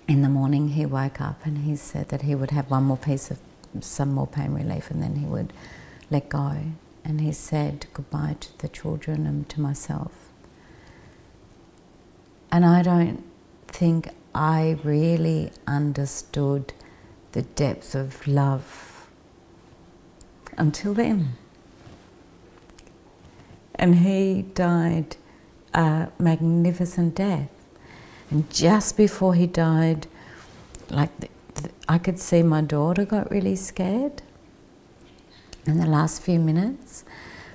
in the morning he woke up and he said that he would have one more piece of some more pain relief and then he would let go. And he said goodbye to the children and to myself. And I don't think I really understood the depth of love until then. And he died a magnificent death. And just before he died, like I could see my daughter got really scared in the last few minutes.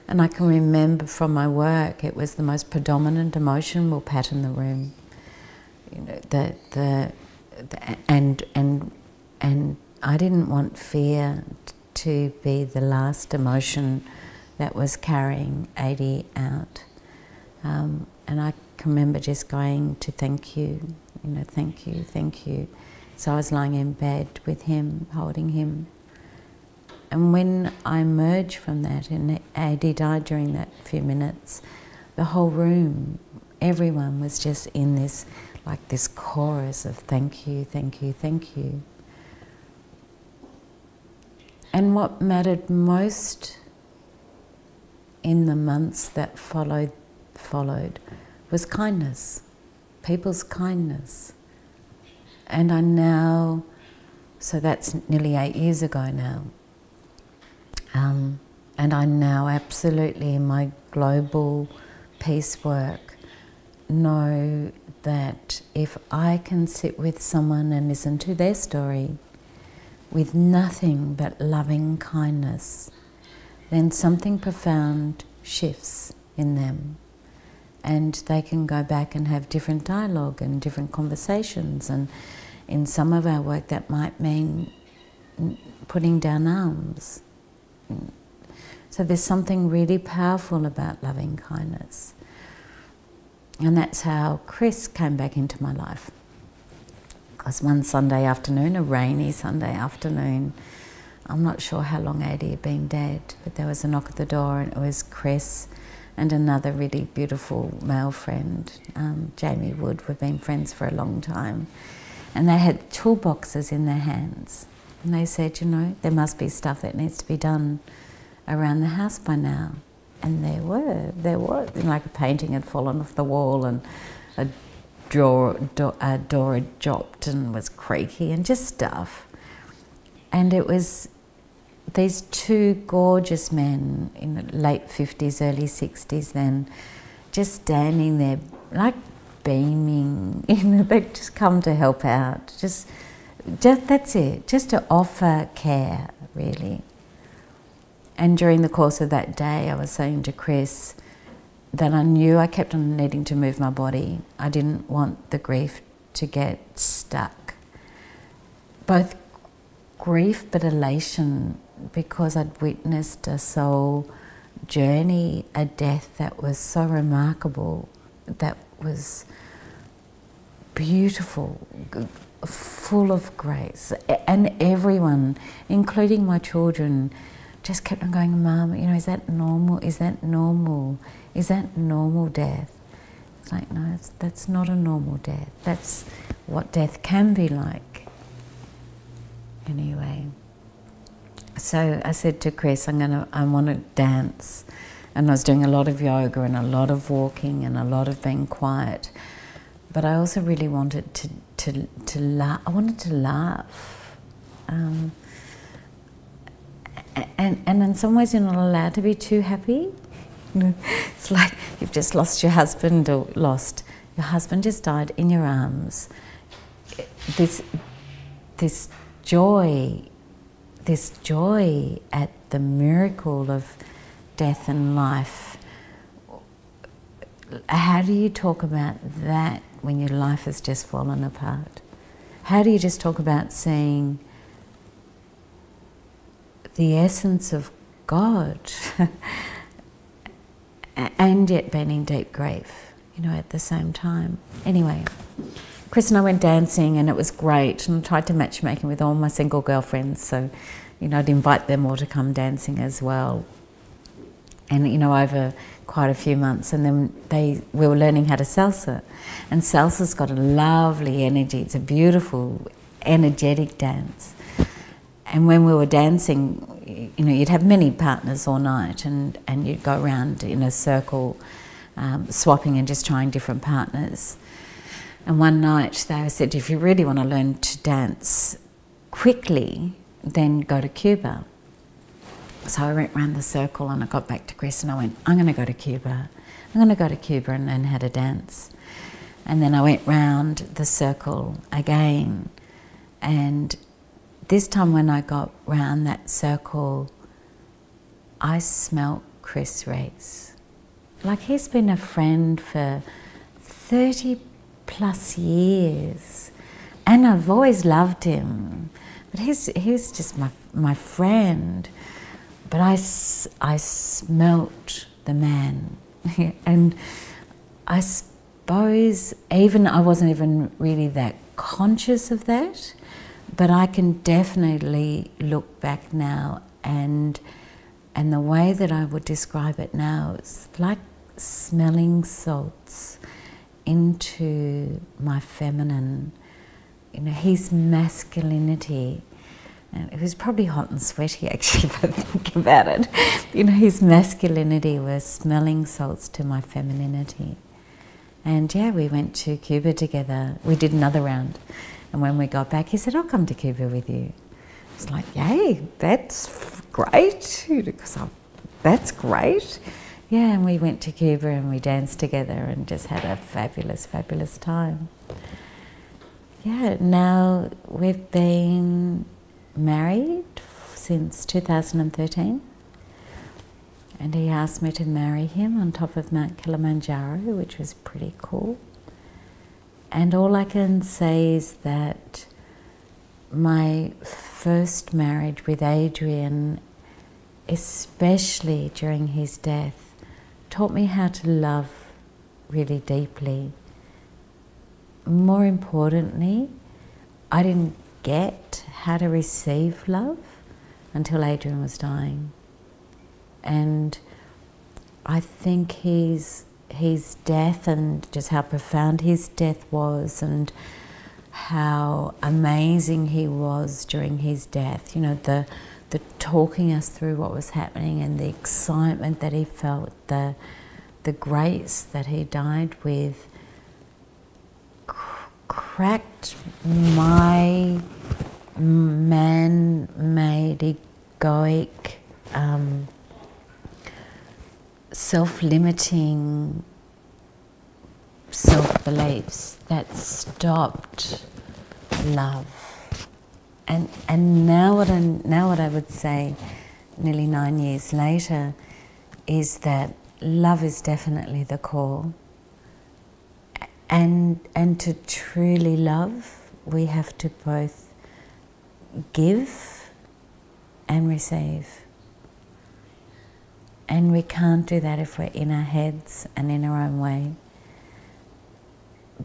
And I can remember from my work, it was the most predominant emotion will pattern the room. You know, and I didn't want fear to be the last emotion that was carrying Adi out. And I can remember just going to thank you, thank you, thank you. So I was lying in bed with him, holding him. And when I emerged from that, and Adi died during that few minutes, the whole room, everyone was just in this, like this chorus of thank you, thank you, thank you. And what mattered most in the months that followed was kindness, people's kindness. And I now, so that's nearly 8 years ago now, and I now absolutely in my global peace work know that if I can sit with someone and listen to their story with nothing but loving kindness, then something profound shifts in them. And they can go back and have different dialogue and different conversations. And in some of our work that might mean putting down arms. So there's something really powerful about loving kindness. And that's how Chris came back into my life. Because one Sunday afternoon, a rainy Sunday afternoon, I'm not sure how long Adi had been dead, but there was a knock at the door and it was Chris and another really beautiful male friend, Jamie Wood. We've been friends for a long time. And they had toolboxes in their hands. And they said, there must be stuff that needs to be done around the house by now. And there was. Like a painting had fallen off the wall and a door had dropped and was creaky and just stuff. And it was these two gorgeous men in the late 50s, early 60s then, just standing there like beaming, they'd just come to help out. Just that's it, just to offer care, really. And during the course of that day, I was saying to Chris that I knew I kept on needing to move my body. I didn't want the grief to get stuck. Both grief but elation, because I'd witnessed a soul journey, a death that was so remarkable, that was beautiful, full of grace. And everyone, including my children, just kept on going, Mum, is that normal? Is that normal? Is that normal death? It's like, no, that's not a normal death. That's what death can be like. Anyway, so I said to Chris, I want to dance. And I was doing a lot of yoga and a lot of walking and a lot of being quiet. But I also really wanted to laugh. I wanted to laugh. And in some ways you're not allowed to be too happy. It's like you've just lost your husband, or your husband just died in your arms. This joy at the miracle of death and life. How do you talk about that when your life has just fallen apart? How do you just talk about seeing the essence of God and yet being in deep grief, at the same time? Anyway, Chris and I went dancing and it was great, and I tried to matchmaking with all my single girlfriends, so I'd invite them all to come dancing as well. and you know, over quite a few months, and then we were learning how to salsa, and salsa's got a lovely energy. It's a beautiful, energetic dance. And when we were dancing, you know, you'd have many partners all night, and you'd go around in a circle, swapping and just trying different partners. And one night they said, if you really want to learn to dance quickly, then go to Cuba. So I went round the circle and I got back to Chris and I went, I'm going to go to Cuba. I'm going to go to Cuba and learn how to dance. And then I went round the circle again, and this time when I got round that circle, I smelt Chris Rees. Like, he's been a friend for 30 plus years, and I've always loved him. But he's just my friend. But I smelt the man. And I suppose I wasn't even really that conscious of that, but I can definitely look back now, and the way that I would describe it now is like smelling salts into my feminine. You know, his masculinity. And it was probably hot and sweaty, actually, if I think about it. You know, his masculinity was smelling salts to my femininity. And yeah, we went to Cuba together. We did another round. And when we got back, he said, I'll come to Cuba with you. I was like, yay, that's great. Because that's great. Yeah, and we went to Cuba and we danced together and just had a fabulous, fabulous time. Yeah, now we've been married since 2013, and he asked me to marry him on top of Mount Kilimanjaro, which was pretty cool. And all I can say is that my first marriage with Adrian, especially during his death, taught me how to love really deeply. More importantly, I didn't get how to receive love until Adrian was dying. And I think his death, and just how profound his death was, and how amazing he was during his death, you know, the talking us through what was happening, and the excitement that he felt, the grace that he died with, cracked my man-made, egoic, self-limiting self-beliefs that stopped love. And now what I would say, nearly 9 years later, is that love is definitely the core. And to truly love, we have to both give and receive. And we can't do that if we're in our heads and in our own way.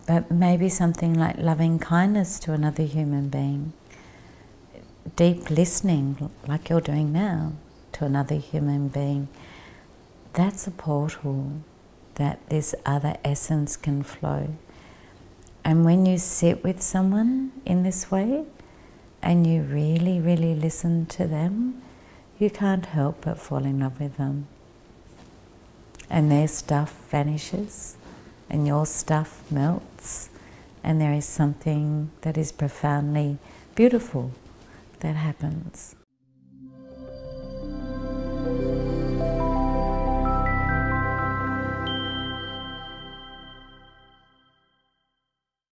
But maybe something like loving kindness to another human being, deep listening, like you're doing now, to another human being, that's a portal that this other essence can flow. And when you sit with someone in this way, and you really, really listen to them, you can't help but fall in love with them. And their stuff vanishes, and your stuff melts, and there is something that is profoundly beautiful that happens.